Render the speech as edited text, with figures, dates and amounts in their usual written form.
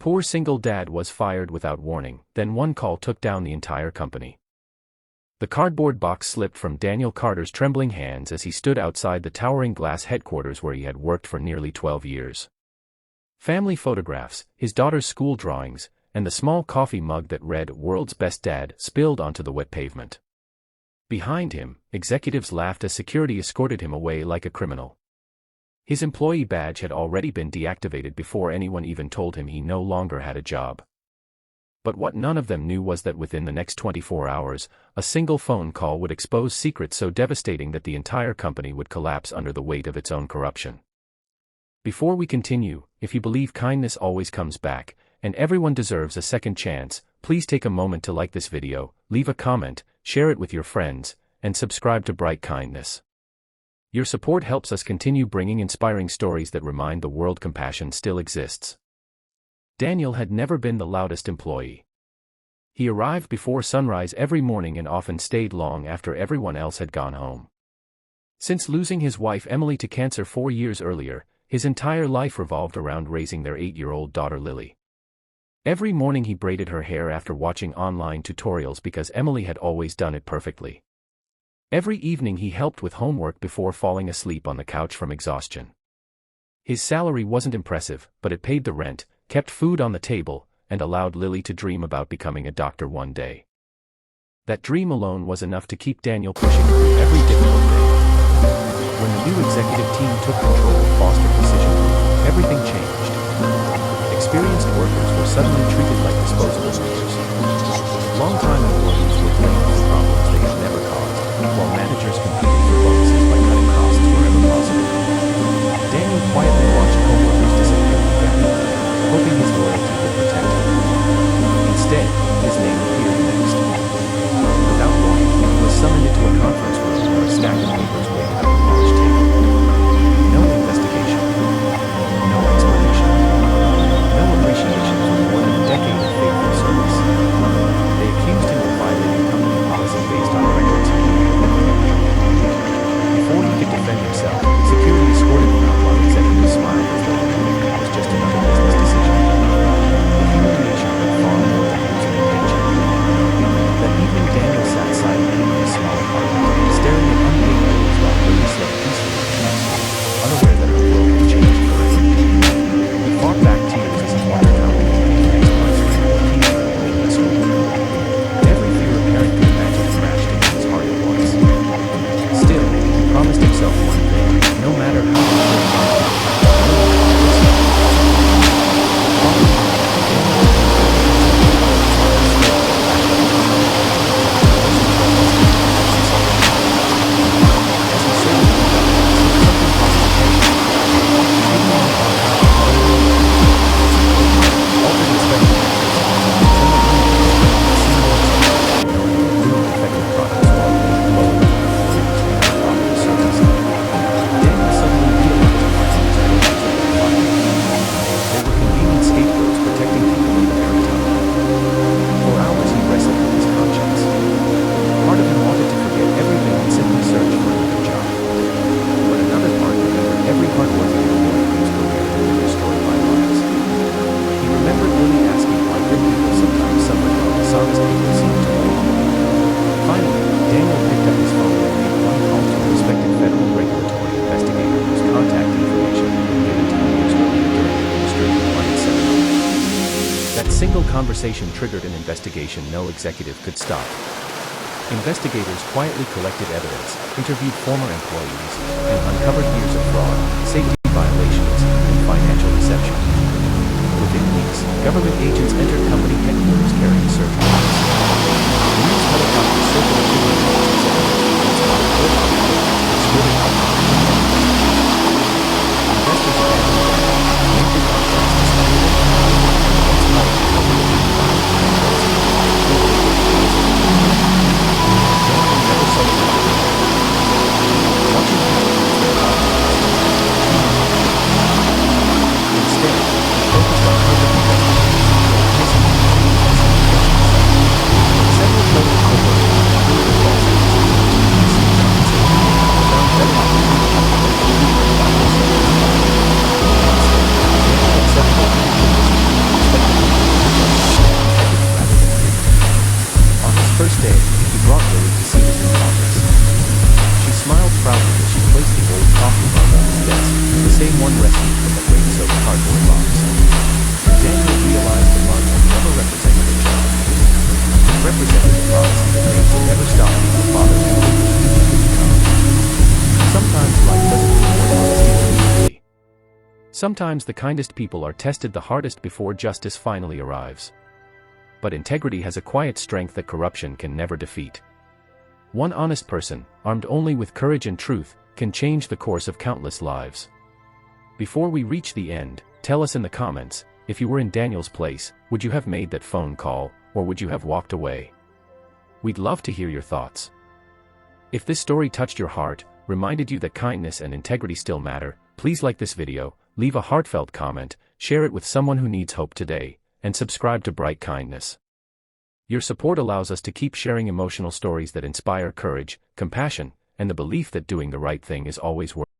Poor single dad was fired without warning, then one call took down the entire company. The cardboard box slipped from Daniel Carter's trembling hands as he stood outside the towering glass headquarters where he had worked for nearly 12 years. Family photographs, his daughter's school drawings, and the small coffee mug that read "World's Best Dad" spilled onto the wet pavement. Behind him, executives laughed as security escorted him away like a criminal. His employee badge had already been deactivated before anyone even told him he no longer had a job. But what none of them knew was that within the next 24 hours, a single phone call would expose secrets so devastating that the entire company would collapse under the weight of its own corruption. Before we continue, if you believe kindness always comes back, and everyone deserves a second chance, please take a moment to like this video, leave a comment, share it with your friends, and subscribe to Bright Kindness. Your support helps us continue bringing inspiring stories that remind the world compassion still exists. Daniel had never been the loudest employee. He arrived before sunrise every morning and often stayed long after everyone else had gone home. Since losing his wife Emily to cancer 4 years earlier, his entire life revolved around raising their 8-year-old daughter Lily. Every morning he braided her hair after watching online tutorials because Emily had always done it perfectly. Every evening he helped with homework before falling asleep on the couch from exhaustion. His salary wasn't impressive, but it paid the rent, kept food on the table, and allowed Lily to dream about becoming a doctor one day. That dream alone was enough to keep Daniel pushing through every difficult day. When the new executive team took control of Foster Precision Group, everything changed. Experienced workers were suddenly treated like disposable workers. Long-time employees were blamed for problems they had never caused, while managers competed for bonuses by cutting costs wherever possible. Daniel quietly watched co-workers disappear from Gap, hoping his loyalty would protect him. Instead, his name appeared next. Without warning, he was summoned into a conference room where a stack of papers waited on the polished table. No investigation. No explanation. No appreciation for more than a decade of faithful service. They accused him of violating company policy based on records he had. Before he could defend himself, security escorted him out while executives smiled as though the meeting was just another business decision. The humiliation went far more than losing a paycheck. That evening Daniel sat silently in his small apartment, staring at unpaid bills while Lily slept peacefully, unaware that her world had changed forever. He fought back tears as he wondered how many next month's rent would keep him away from school. Every fear a parent could imagine crashed into his heart at once. Still, he promised himself one thing: no matter how conversation triggered an investigation no executive could stop. Investigators quietly collected evidence, interviewed former employees, and uncovered years of fraud, safety violations, and financial deception. Within weeks, government agents entered company headquarters carrying search warrants. News helicopters circled through the investors abandoned major contracts to Sometimes the kindest people are tested the hardest before justice finally arrives. But integrity has a quiet strength that corruption can never defeat. One honest person, armed only with courage and truth, can change the course of countless lives. Before we reach the end, tell us in the comments, if you were in Daniel's place, would you have made that phone call, or would you have walked away? We'd love to hear your thoughts. If this story touched your heart, reminded you that kindness and integrity still matter, please like this video, leave a heartfelt comment, share it with someone who needs hope today, and subscribe to Bright Kindness. Your support allows us to keep sharing emotional stories that inspire courage, compassion, and the belief that doing the right thing is always worth it.